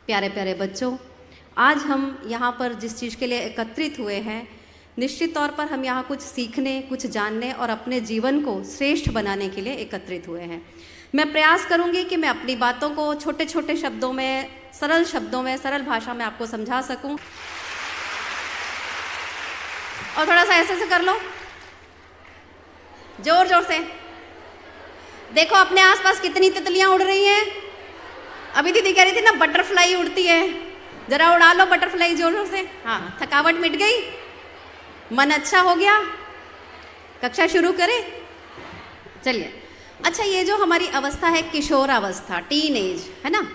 प्यारे प्यारे बच्चों, आज हम यहाँ पर जिस चीज़ के लिए एकत्रित हुए हैं, निश्चित तौर पर हम यहाँ कुछ सीखने, कुछ जानने और अपने जीवन को श्रेष्ठ बनाने के लिए एकत्रित हुए हैं। मैं प्रयास करूँगी कि मैं अपनी बातों को छोटे छोटे शब्दों में, सरल भाषा में आपको समझा सकूँ। और थोड़ा सा ऐसे कर लो, जोर जोर से। देखो अपने आसपास कितनी तितलियाँ उड़ रही हैं। अभी दीदी कह रही थी ना बटरफ्लाई उड़ती है, जरा उड़ा लो बटरफ्लाई जोर जोर से। हाँ, थकावट मिट गई, मन अच्छा हो गया। कक्षा शुरू करें? चलिए। अच्छा, ये जो हमारी अवस्था है किशोर अवस्था, टीन एज है ना,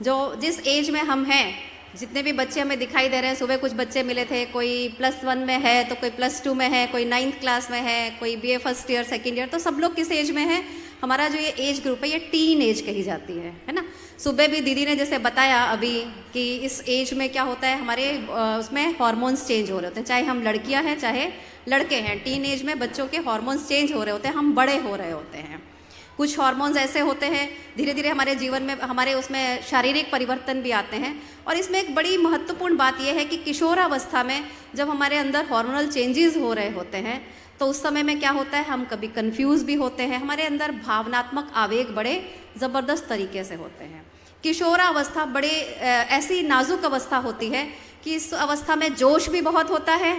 जो जिस एज में हम हैं, जितने भी बच्चे हमें दिखाई दे रहे हैं, सुबह कुछ बच्चे मिले थे, कोई +1 में है तो कोई +2 में है, कोई 9th क्लास में है, कोई BA first year second year, तो सब लोग किस एज में हैं? हमारा जो ये एज ग्रुप है ये टीन एज कही जाती है ना। सुबह भी दीदी ने जैसे बताया अभी कि इस एज में क्या होता है, हमारे उसमें हार्मोन्स चेंज हो रहे होते हैं, चाहे हम लड़कियां हैं चाहे लड़के हैं। टीन एज में बच्चों के हार्मोन्स चेंज हो रहे होते हैं, हम बड़े हो रहे होते हैं। कुछ हार्मोन्स ऐसे होते हैं, धीरे धीरे हमारे जीवन में हमारे उसमें शारीरिक परिवर्तन भी आते हैं। और इसमें एक बड़ी महत्वपूर्ण बात यह है कि किशोरावस्था में जब हमारे अंदर हार्मोनल चेंजेस हो रहे होते हैं तो उस समय में क्या होता है, हम कभी कंफ्यूज भी होते हैं, हमारे अंदर भावनात्मक आवेग बड़े ज़बरदस्त तरीके से होते हैं। किशोरावस्था बड़े ऐसी नाजुक अवस्था होती है कि इस अवस्था में जोश भी बहुत होता है,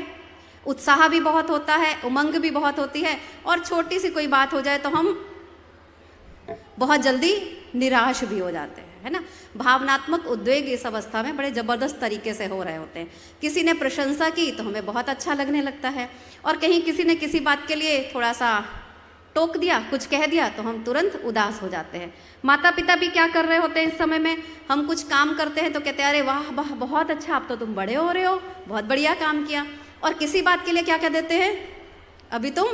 उत्साह भी बहुत होता है, उमंग भी बहुत होती है, और छोटी सी कोई बात हो जाए तो हम बहुत जल्दी निराश भी हो जाते हैं, है ना। भावनात्मक उद्वेग इस अवस्था में बड़े ज़बरदस्त तरीके से हो रहे होते हैं। किसी ने प्रशंसा की तो हमें बहुत अच्छा लगने लगता है, और कहीं किसी ने किसी बात के लिए थोड़ा सा टोक दिया, कुछ कह दिया, तो हम तुरंत उदास हो जाते हैं। माता पिता भी क्या कर रहे होते हैं इस समय में, हम कुछ काम करते हैं तो कहते हैं अरे वाह वाह बहुत अच्छा, अब तो तुम बड़े हो रहे हो, बहुत बढ़िया काम किया। और किसी बात के लिए क्या कह देते हैं, अभी तुम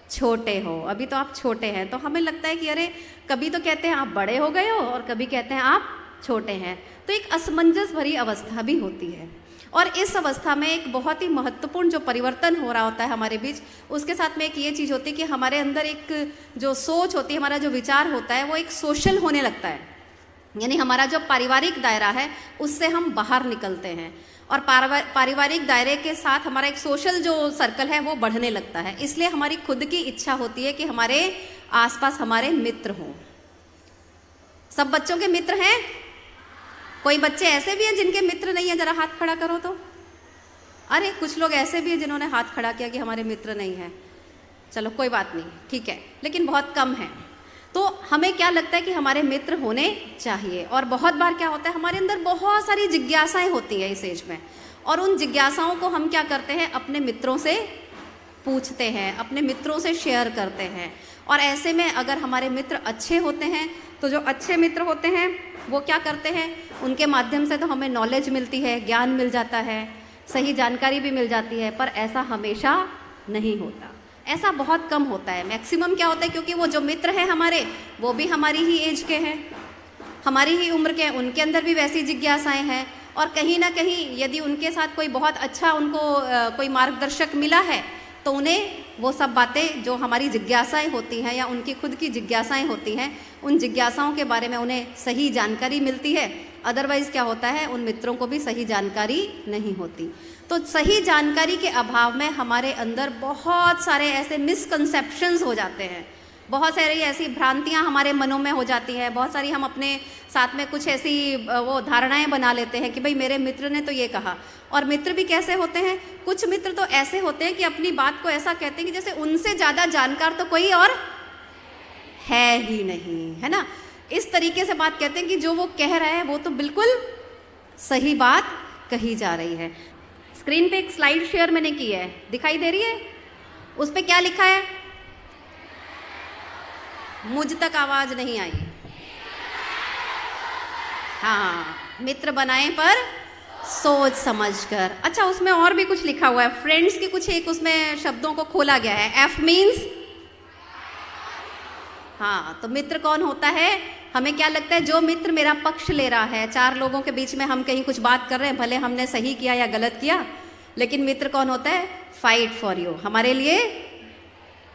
छोटे हो, अभी तो आप छोटे हैं। तो हमें लगता है कि अरे, कभी तो कहते हैं आप बड़े हो गए हो और कभी कहते हैं आप छोटे हैं। तो एक असमंजस भरी अवस्था भी होती है। और इस अवस्था में एक बहुत ही महत्वपूर्ण जो परिवर्तन हो रहा होता है हमारे बीच, उसके साथ में एक ये चीज़ होती है कि हमारे अंदर एक जो सोच होती है, हमारा जो विचार होता है, वो एक सोशल होने लगता है। यानी हमारा जो पारिवारिक दायरा है उससे हम बाहर निकलते हैं, और पारिवारिक दायरे के साथ हमारा एक सोशल जो सर्कल है वो बढ़ने लगता है। इसलिए हमारी खुद की इच्छा होती है कि हमारे आसपास हमारे मित्र हों। सब बच्चों के मित्र हैं? कोई बच्चे ऐसे भी हैं जिनके मित्र नहीं है? जरा हाथ खड़ा करो तो। अरे, कुछ लोग ऐसे भी हैं जिन्होंने हाथ खड़ा किया कि हमारे मित्र नहीं है। चलो कोई बात नहीं, ठीक है, लेकिन बहुत कम है। तो हमें क्या लगता है कि हमारे मित्र होने चाहिए। और बहुत बार क्या होता है, हमारे अंदर बहुत सारी जिज्ञासाएं होती हैं इस एज में, और उन जिज्ञासाओं को हम क्या करते हैं, अपने मित्रों से पूछते हैं, अपने मित्रों से शेयर करते हैं। और ऐसे में अगर हमारे मित्र अच्छे होते हैं तो जो अच्छे मित्र होते हैं वो क्या करते हैं, उनके माध्यम से तो हमें नॉलेज मिलती है, ज्ञान मिल जाता है, सही जानकारी भी मिल जाती है। पर ऐसा हमेशा नहीं होता, ऐसा बहुत कम होता है। मैक्सिमम क्या होता है, क्योंकि वो जो मित्र हैं हमारे, वो भी हमारी ही एज के हैं, हमारी ही उम्र के हैं, उनके अंदर भी वैसी जिज्ञासाएं हैं। और कहीं ना कहीं यदि उनके साथ कोई बहुत अच्छा उनको कोई मार्गदर्शक मिला है तो उन्हें वो सब बातें जो हमारी जिज्ञासाएं होती हैं या उनकी खुद की जिज्ञासाएं होती हैं, उन जिज्ञासाओं के बारे में उन्हें सही जानकारी मिलती है। अदरवाइज़ क्या होता है, उन मित्रों को भी सही जानकारी नहीं होती। तो सही जानकारी के अभाव में हमारे अंदर बहुत सारे ऐसे मिसकंसेप्शंस हो जाते हैं, बहुत सारी ऐसी भ्रांतियां हमारे मनों में हो जाती है, बहुत सारी हम अपने साथ में कुछ ऐसी वो धारणाएं बना लेते हैं कि भाई मेरे मित्र ने तो ये कहा। और मित्र भी कैसे होते हैं, कुछ मित्र तो ऐसे होते हैं कि अपनी बात को ऐसा कहते हैं कि जैसे उनसे ज़्यादा जानकार तो कोई और है ही नहीं, है ना। इस तरीके से बात कहते हैं कि जो वो कह रहा है वो तो बिल्कुल सही बात कही जा रही है। स्क्रीन पे एक स्लाइड शेयर मैंने की है, दिखाई दे रही है? उस पे क्या लिखा है? मुझ तक आवाज नहीं आई। हाँ, मित्र बनाए पर सोच समझकर। अच्छा, उसमें और भी कुछ लिखा हुआ है, फ्रेंड्स की कुछ एक उसमें शब्दों को खोला गया है। एफ मीन्स, हाँ, तो मित्र कौन होता है? हमें क्या लगता है, जो मित्र मेरा पक्ष ले रहा है, 4 लोगों के बीच में हम कहीं कुछ बात कर रहे हैं, भले हमने सही किया या गलत किया, लेकिन मित्र कौन होता है? फाइट फॉर यू, हमारे लिए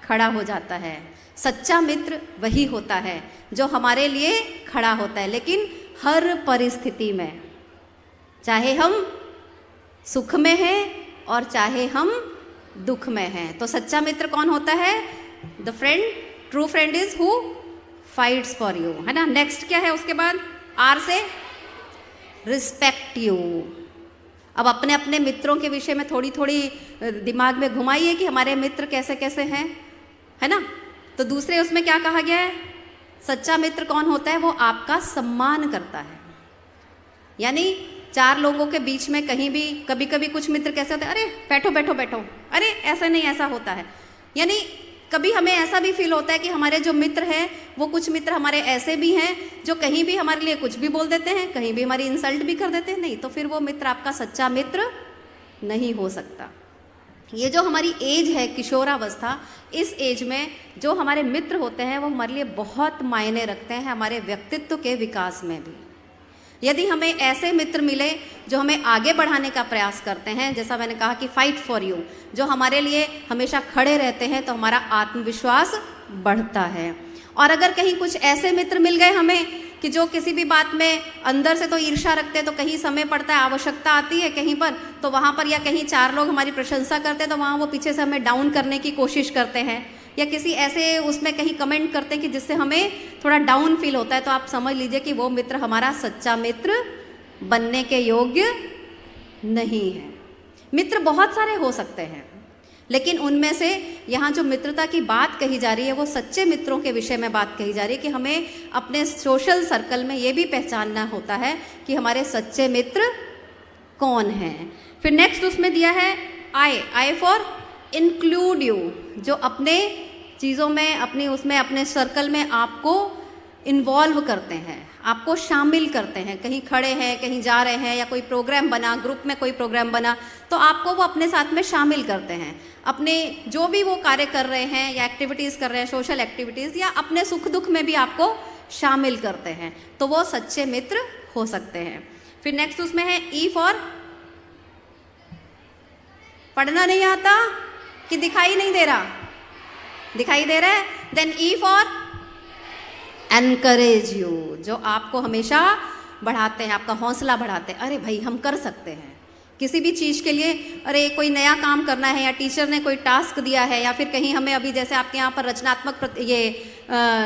खड़ा हो जाता है। सच्चा मित्र वही होता है जो हमारे लिए खड़ा होता है। लेकिन हर परिस्थिति में, चाहे हम सुख में हैं और चाहे हम दुख में हैं। तो सच्चा मित्र कौन होता है? The friend, true friend is who fights for you, है ना। नेक्स्ट क्या है उसके बाद? आर से रिस्पेक्ट यू। अब अपने अपने मित्रों के विषय में थोड़ी थोड़ी दिमाग में घुमाइए कि हमारे मित्र कैसे कैसे हैं, है ना। तो दूसरे उसमें क्या कहा गया है? सच्चा मित्र कौन होता है? वो आपका सम्मान करता है। यानी 4 लोगों के बीच में कहीं भी कभी कभी कुछ मित्र कैसे होते हैं, अरे बैठो बैठो बैठो, अरे ऐसा नहीं ऐसा होता है। यानी कभी हमें ऐसा भी फील होता है कि हमारे जो मित्र हैं वो कुछ मित्र हमारे ऐसे भी हैं जो कहीं भी हमारे लिए कुछ भी बोल देते हैं, कहीं भी हमारी इंसल्ट भी कर देते हैं। नहीं, तो फिर वो मित्र आपका सच्चा मित्र नहीं हो सकता। ये जो हमारी एज है किशोरावस्था, इस एज में जो हमारे मित्र होते हैं वो हमारे लिए बहुत मायने रखते हैं हमारे व्यक्तित्व के विकास में भी। यदि हमें ऐसे मित्र मिले जो हमें आगे बढ़ाने का प्रयास करते हैं, जैसा मैंने कहा कि फाइट फॉर यू, जो हमारे लिए हमेशा खड़े रहते हैं, तो हमारा आत्मविश्वास बढ़ता है। और अगर कहीं कुछ ऐसे मित्र मिल गए हमें कि जो किसी भी बात में अंदर से तो ईर्ष्या रखते हैं, तो कहीं समय पड़ता है, आवश्यकता आती है कहीं पर, तो वहाँ पर या कहीं 4 लोग हमारी प्रशंसा करते हैं तो वहाँ वो पीछे से हमें डाउन करने की कोशिश करते हैं, या किसी ऐसे उसमें कहीं कमेंट करते हैं कि जिससे हमें थोड़ा डाउन फील होता है, तो आप समझ लीजिए कि वो मित्र हमारा सच्चा मित्र बनने के योग्य नहीं है। मित्र बहुत सारे हो सकते हैं, लेकिन उनमें से यहाँ जो मित्रता की बात कही जा रही है वो सच्चे मित्रों के विषय में बात कही जा रही है कि हमें अपने सोशल सर्कल में ये भी पहचानना होता है कि हमारे सच्चे मित्र कौन हैं। फिर नेक्स्ट उसमें दिया है आई फॉर इंक्लूड यू, जो अपने चीज़ों में, अपनी उसमें, अपने सर्कल में आपको इन्वॉल्व करते हैं, आपको शामिल करते हैं। कहीं खड़े हैं, कहीं जा रहे हैं, या कोई प्रोग्राम बना, ग्रुप में कोई प्रोग्राम बना, तो आपको वो अपने साथ में शामिल करते हैं। अपने जो भी वो कार्य कर रहे हैं या एक्टिविटीज़ कर रहे हैं, सोशल एक्टिविटीज़, या अपने सुख दुख में भी आपको शामिल करते हैं, तो वो सच्चे मित्र हो सकते हैं। फिर नेक्स्ट उसमें है ई फॉर पढ़ना नहीं आता कि दिखाई नहीं दे रहा? दिखाई दे रहा है। Then E for encourage you, जो आपको हमेशा बढ़ाते हैं, आपका हौसला बढ़ाते हैं। अरे भाई हम कर सकते हैं किसी भी चीज़ के लिए। अरे कोई नया काम करना है, या टीचर ने कोई टास्क दिया है, या फिर कहीं हमें अभी जैसे आपके यहाँ पर रचनात्मक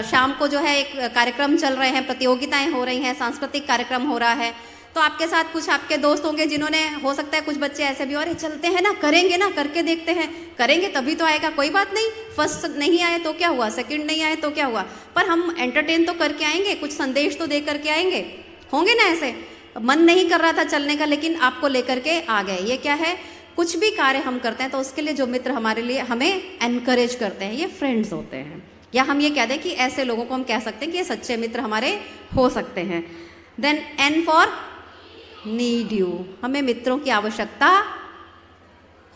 शाम को जो है एक कार्यक्रम चल रहे हैं, प्रतियोगिताएं हो रही हैं, सांस्कृतिक कार्यक्रम हो रहा है, तो आपके साथ कुछ आपके दोस्त होंगे जिन्होंने, हो सकता है कुछ बच्चे ऐसे भी, अरे चलते हैं ना, करेंगे ना, करके देखते हैं, करेंगे तभी तो आएगा, कोई बात नहीं, फर्स्ट नहीं आए तो क्या हुआ, सेकंड नहीं आए तो क्या हुआ, पर हम एंटरटेन तो करके आएंगे, कुछ संदेश तो दे करके आएंगे। होंगे ना ऐसे? मन नहीं कर रहा था चलने का, लेकिन आपको लेकर के आ गए। ये क्या है? कुछ भी कार्य हम करते हैं तो उसके लिए जो मित्र हमारे लिए हमें एनकरेज करते हैं, ये फ्रेंड्स होते हैं। या हम ये कह दें कि ऐसे लोगों को हम कह सकते हैं कि ये सच्चे मित्र हमारे हो सकते हैं। Then an for need you, हमें मित्रों की आवश्यकता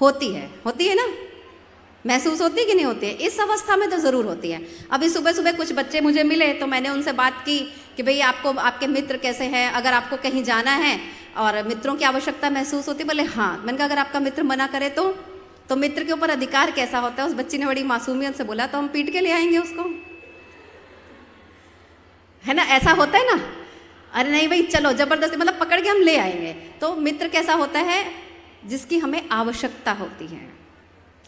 होती है ना? महसूस होती है कि नहीं होती है? इस अवस्था में तो ज़रूर होती है। अभी सुबह सुबह कुछ बच्चे मुझे मिले तो मैंने उनसे बात की कि भाई आपको आपके मित्र कैसे हैं, अगर आपको कहीं जाना है और मित्रों की आवश्यकता महसूस होती है? बोले हाँ। मैंने कहा अगर आपका मित्र मना करे तो मित्र के ऊपर अधिकार कैसा होता है? उस बच्ची ने बड़ी मासूमियत से बोला तो हम पीट के ले आएंगे उसको, है ना? ऐसा होता है ना? अरे नहीं भाई चलो, जबरदस्ती मतलब पकड़ के हम ले आएंगे। तो मित्र कैसा होता है? जिसकी हमें आवश्यकता होती है,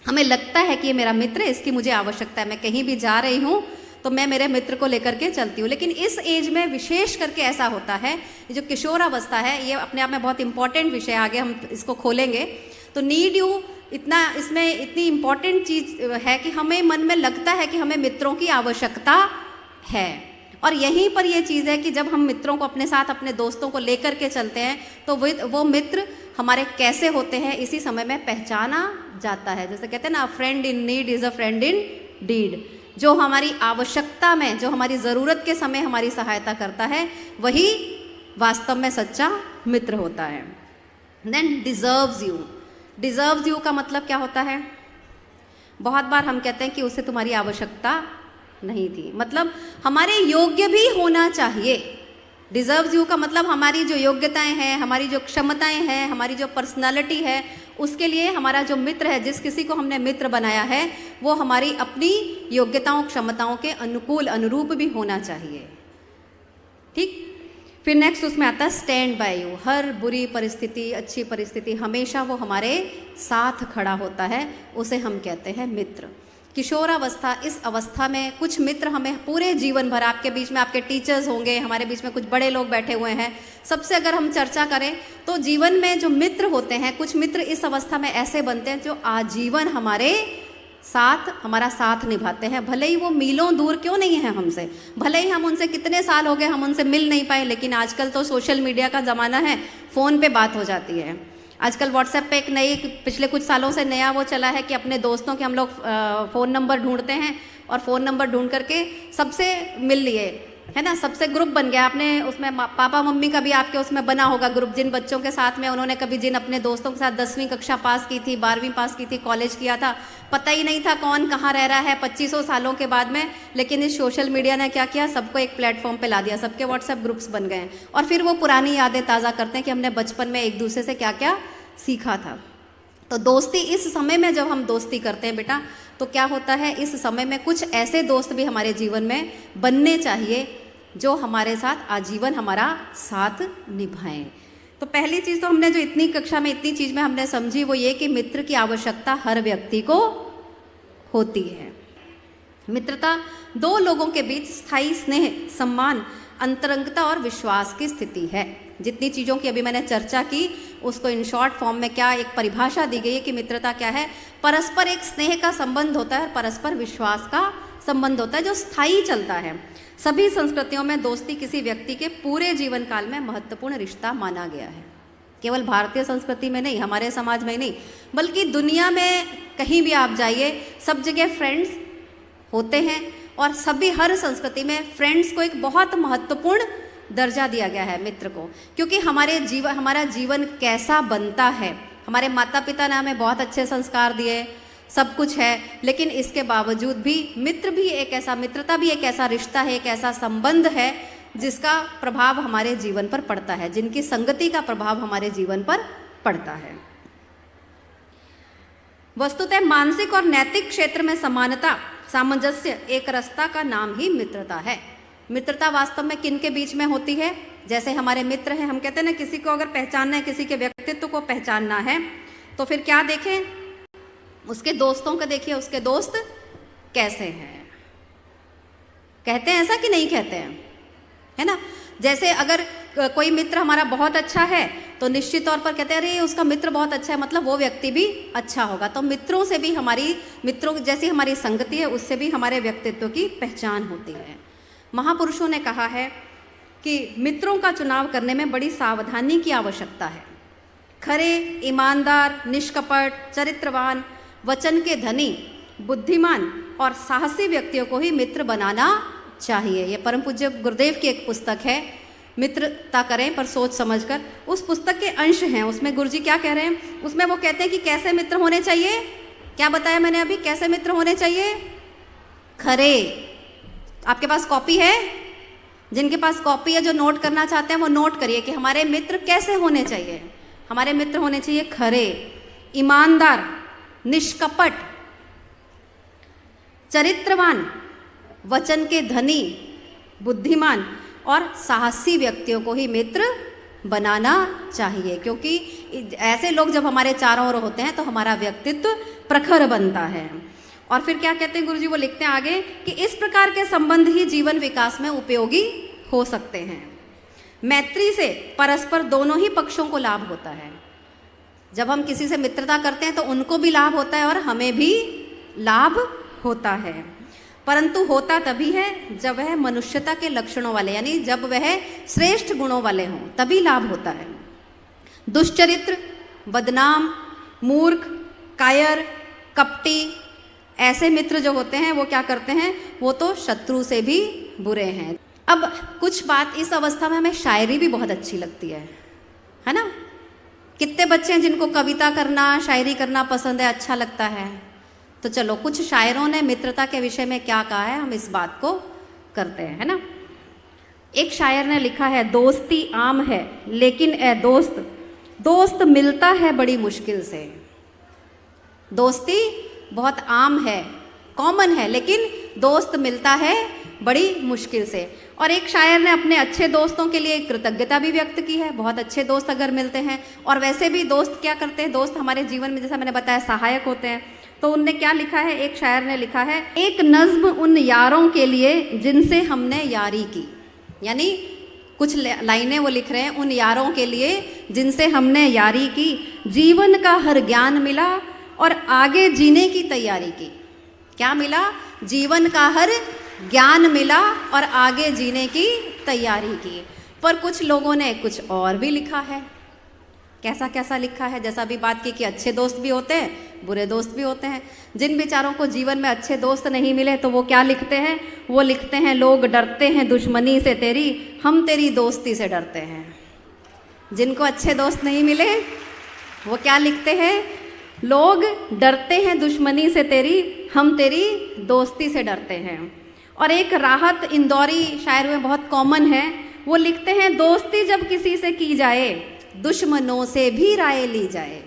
हमें लगता है कि ये मेरा मित्र है, इसकी मुझे आवश्यकता है, मैं कहीं भी जा रही हूँ तो मैं मेरे मित्र को लेकर के चलती हूँ। लेकिन इस एज में विशेष करके ऐसा होता है, ये जो किशोरावस्था है ये अपने आप में बहुत इंपॉर्टेंट विषय, आगे हम इसको खोलेंगे। तो नीड यू इसमें इतनी इंपॉर्टेंट चीज़ है कि हमें मन में लगता है कि हमें मित्रों की आवश्यकता है। और यहीं पर ये चीज़ है कि जब हम मित्रों को अपने साथ, अपने दोस्तों को लेकर के चलते हैं तो वो मित्र हमारे कैसे होते हैं इसी समय में पहचाना जाता है। जैसे कहते हैं ना, friend in need is a friend indeed. जो हमारी आवश्यकता में, जो हमारी ज़रूरत के समय हमारी सहायता करता है, वही वास्तव में सच्चा मित्र होता है। Then deserves you. Deserves you का मतलब क्या होता है? बहुत बार हम कहते हैं कि उसे तुम्हारी आवश्यकता नहीं थी, मतलब हमारे योग्य भी होना चाहिए। डिज़र्व्स यू का मतलब हमारी जो योग्यताएं हैं, हमारी जो क्षमताएं हैं, हमारी जो पर्सनालिटी है, उसके लिए हमारा जो मित्र है, जिस किसी को हमने मित्र बनाया है, वो हमारी अपनी योग्यताओं, क्षमताओं के अनुकूल, अनुरूप भी होना चाहिए। ठीक? फिर नेक्स्ट उसमें आता है स्टैंड बाय यू। हर बुरी परिस्थिति, अच्छी परिस्थिति, हमेशा वो हमारे साथ खड़ा होता है, उसे हम कहते हैं मित्र। किशोरावस्था, इस अवस्था में कुछ मित्र हमें पूरे जीवन भर, आपके बीच में आपके टीचर्स होंगे, हमारे बीच में कुछ बड़े लोग बैठे हुए हैं, सबसे अगर हम चर्चा करें तो जीवन में जो मित्र होते हैं, कुछ मित्र इस अवस्था में ऐसे बनते हैं जो आजीवन हमारे साथ, हमारा साथ निभाते हैं। भले ही वो मीलों दूर क्यों नहीं है हमसे, भले ही हम उनसे कितने साल हो गए हम उनसे मिल नहीं पाए, लेकिन आजकल तो सोशल मीडिया का ज़माना है, फ़ोन पे बात हो जाती है। आजकल व्हाट्सएप पे एक नई, पिछले कुछ सालों से नया वो चला है कि अपने दोस्तों के हम लोग फ़ोन नंबर ढूंढते हैं और फ़ोन नंबर ढूंढ करके सबसे मिल लिए, है ना, सबसे ग्रुप बन गया। आपने उसमें पापा मम्मी का भी आपके उसमें बना होगा ग्रुप, जिन बच्चों के साथ में उन्होंने कभी, जिन अपने दोस्तों के साथ 10वीं कक्षा पास की थी, 12वीं पास की थी, कॉलेज किया था, पता ही नहीं था कौन कहाँ रह रहा है 2500 सालों के बाद में। लेकिन इस सोशल मीडिया ने क्या किया, सबको एक प्लेटफॉर्म पे ला दिया, सबके व्हाट्सएप ग्रुप्स बन गए हैं और फिर वो पुरानी यादें ताज़ा करते हैं कि हमने बचपन में एक दूसरे से क्या क्या सीखा था। तो दोस्ती, इस समय में जब हम दोस्ती करते हैं बेटा, तो क्या होता है, इस समय में कुछ ऐसे दोस्त भी हमारे जीवन में बनने चाहिए जो हमारे साथ आजीवन हमारा साथ निभाएं। तो पहली चीज़ तो हमने जो इतनी कक्षा में, इतनी चीज़ में हमने समझी, वो ये कि मित्र की आवश्यकता हर व्यक्ति को होती है। मित्रता दो लोगों के बीच स्थायी स्नेह, सम्मान, अंतरंगता और विश्वास की स्थिति है। जितनी चीज़ों की अभी मैंने चर्चा की, उसको इन शॉर्ट फॉर्म में क्या एक परिभाषा दी गई है कि मित्रता क्या है। परस्पर एक स्नेह का संबंध होता है और परस्पर विश्वास का संबंध होता है जो स्थायी चलता है। सभी संस्कृतियों में दोस्ती किसी व्यक्ति के पूरे जीवन काल में महत्वपूर्ण रिश्ता माना गया है। केवल भारतीय संस्कृति में नहीं, हमारे समाज में नहीं, बल्कि दुनिया में कहीं भी आप जाइए, सब जगह फ्रेंड्स होते हैं और सभी, हर संस्कृति में फ्रेंड्स को एक बहुत महत्वपूर्ण दर्जा दिया गया है मित्र को। क्योंकि हमारा जीवन कैसा बनता है, हमारे माता पिता ने हमें बहुत अच्छे संस्कार दिए, सब कुछ है, लेकिन इसके बावजूद भी मित्रता भी एक ऐसा रिश्ता है, एक ऐसा संबंध है जिसका प्रभाव हमारे जीवन पर पड़ता है, जिनकी संगति का प्रभाव हमारे जीवन पर पड़ता है। वस्तुतः मानसिक और नैतिक क्षेत्र में समानता, सामंजस्य, एकरसता का नाम ही मित्रता है। मित्रता वास्तव में किन के बीच में होती है? जैसे हमारे मित्र हैं, हम कहते हैं ना, किसी को अगर पहचानना है, किसी के व्यक्तित्व को पहचानना है, तो फिर क्या देखें, उसके दोस्तों को देखिए, उसके दोस्त कैसे हैं। कहते हैं ऐसा कि नहीं कहते हैं, है ना। जैसे अगर कोई मित्र हमारा बहुत अच्छा है तो निश्चित तौर पर कहते हैं अरे उसका मित्र बहुत अच्छा है, मतलब वो व्यक्ति भी अच्छा होगा। तो मित्रों से भी, मित्रों जैसी हमारी संगति है, उससे भी हमारे व्यक्तित्व की पहचान होती है। महापुरुषों ने कहा है कि मित्रों का चुनाव करने में बड़ी सावधानी की आवश्यकता है। खरे, ईमानदार, निष्कपट, चरित्रवान, वचन के धनी, बुद्धिमान और साहसी व्यक्तियों को ही मित्र बनाना चाहिए। ये परम पूज्य गुरुदेव की एक पुस्तक है, मित्रता करें पर सोच समझकर। उस पुस्तक के अंश हैं, उसमें गुरुजी क्या कह रहे हैं, उसमें वो कहते हैं कि कैसे मित्र होने चाहिए। क्या बताया मैंने अभी, कैसे मित्र होने चाहिए? खरे। आपके पास कॉपी है? जिनके पास कॉपी है, जो नोट करना चाहते हैं वो नोट करिए कि हमारे मित्र कैसे होने चाहिए। हमारे मित्र होने चाहिए खरे, ईमानदार, निष्कपट, चरित्रवान, वचन के धनी, बुद्धिमान और साहसी व्यक्तियों को ही मित्र बनाना चाहिए। क्योंकि ऐसे लोग जब हमारे चारों ओर होते हैं तो हमारा व्यक्तित्व प्रखर बनता है। और फिर क्या कहते हैं गुरुजी, वो लिखते हैं आगे कि इस प्रकार के संबंध ही जीवन विकास में उपयोगी हो सकते हैं। मैत्री से परस्पर दोनों ही पक्षों को लाभ होता है। जब हम किसी से मित्रता करते हैं तो उनको भी लाभ होता है और हमें भी लाभ होता है। परंतु होता तभी है जब वह मनुष्यता के लक्षणों वाले, यानी जब वह श्रेष्ठ गुणों वाले हों, तभी लाभ होता है। दुष्चरित्र, बदनाम, मूर्ख, कायर, कपटी, ऐसे मित्र जो होते हैं वो क्या करते हैं, वो तो शत्रु से भी बुरे हैं। अब कुछ बात, इस अवस्था में हमें शायरी भी बहुत अच्छी लगती है ना। कितने बच्चे हैं जिनको कविता करना, शायरी करना पसंद है, अच्छा लगता है। तो चलो, कुछ शायरों ने मित्रता के विषय में क्या कहा है, हम इस बात को करते हैं, है ना। एक शायर ने लिखा है, दोस्ती आम है लेकिन ए दोस्त, दोस्त मिलता है बड़ी मुश्किल से। दोस्ती बहुत आम है, कॉमन है, लेकिन दोस्त मिलता है बड़ी मुश्किल से। और एक शायर ने अपने अच्छे दोस्तों के लिए कृतज्ञता भी व्यक्त की है। बहुत अच्छे दोस्त अगर मिलते हैं, और वैसे भी दोस्त क्या करते हैं, दोस्त हमारे जीवन में जैसा मैंने बताया सहायक होते हैं। तो उनने क्या लिखा है, एक शायर ने लिखा है, एक नज्म उन यारों के लिए जिनसे हमने यारी की। यानी कुछ लाइनें वो लिख रहे हैं उन यारों के लिए जिनसे हमने यारी की, जीवन का हर ज्ञान मिला और आगे जीने की तैयारी की। क्या मिला? जीवन का हर ज्ञान मिला और आगे जीने की तैयारी की। पर कुछ लोगों ने कुछ और भी लिखा है। कैसा कैसा लिखा है? जैसा भी बात की कि अच्छे दोस्त भी होते हैं, बुरे दोस्त भी होते हैं। जिन बेचारों को जीवन में अच्छे दोस्त नहीं मिले तो वो क्या लिखते हैं? वो लिखते हैं, लोग डरते हैं दुश्मनी से तेरी, हम तेरी दोस्ती से डरते हैं। जिनको अच्छे दोस्त नहीं मिले वो क्या लिखते हैं? लोग डरते हैं दुश्मनी से तेरी, हम तेरी दोस्ती से डरते हैं। और एक राहत इंदौरी शायर में बहुत कॉमन है, वो लिखते हैं, दोस्ती जब किसी से की जाए दुश्मनों से भी राय ली जाए।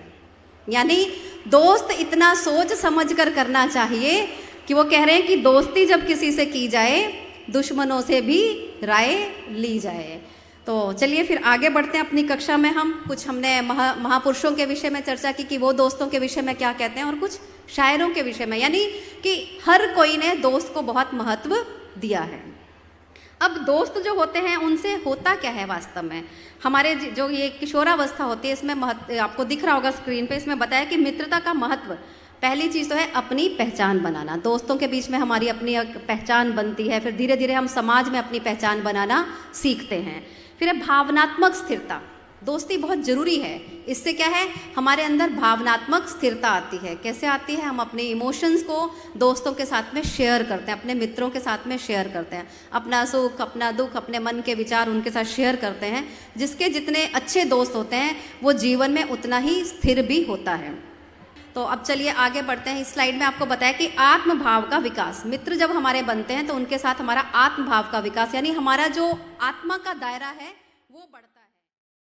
यानी दोस्त इतना सोच समझ कर करना चाहिए कि वो कह रहे हैं कि दोस्ती जब किसी से की जाए दुश्मनों से भी राय ली जाए। तो चलिए फिर आगे बढ़ते हैं अपनी कक्षा में। हम कुछ हमने महापुरुषों के विषय में चर्चा की कि वो दोस्तों के विषय में क्या कहते हैं, और कुछ शायरों के विषय में, यानी कि हर कोई ने दोस्त को बहुत महत्व दिया है। अब दोस्त जो होते हैं उनसे होता क्या है वास्तव में? हमारे जो ये किशोरावस्था होती है इसमें आपको दिख रहा होगा स्क्रीन पे, इसमें बताया कि मित्रता का महत्व, पहली चीज़ तो है अपनी पहचान बनाना। दोस्तों के बीच में हमारी अपनी पहचान बनती है, फिर धीरे धीरे हम समाज में अपनी पहचान बनाना सीखते हैं। फिर है भावनात्मक स्थिरता। दोस्ती बहुत ज़रूरी है। इससे क्या है, हमारे अंदर भावनात्मक स्थिरता आती है। कैसे आती है? हम अपने इमोशंस को दोस्तों के साथ में शेयर करते हैं, अपने मित्रों के साथ में शेयर करते हैं, अपना सुख, अपना दुख, अपने मन के विचार उनके साथ शेयर करते हैं। जिसके जितने अच्छे दोस्त होते हैं वो जीवन में उतना ही स्थिर भी होता है। तो अब चलिए आगे बढ़ते हैं। इस स्लाइड में आपको बताया कि आत्मभाव का विकास। मित्र जब हमारे बनते हैं तो उनके साथ हमारा आत्मभाव का विकास, यानी हमारा जो आत्मा का दायरा है वो बढ़ता है।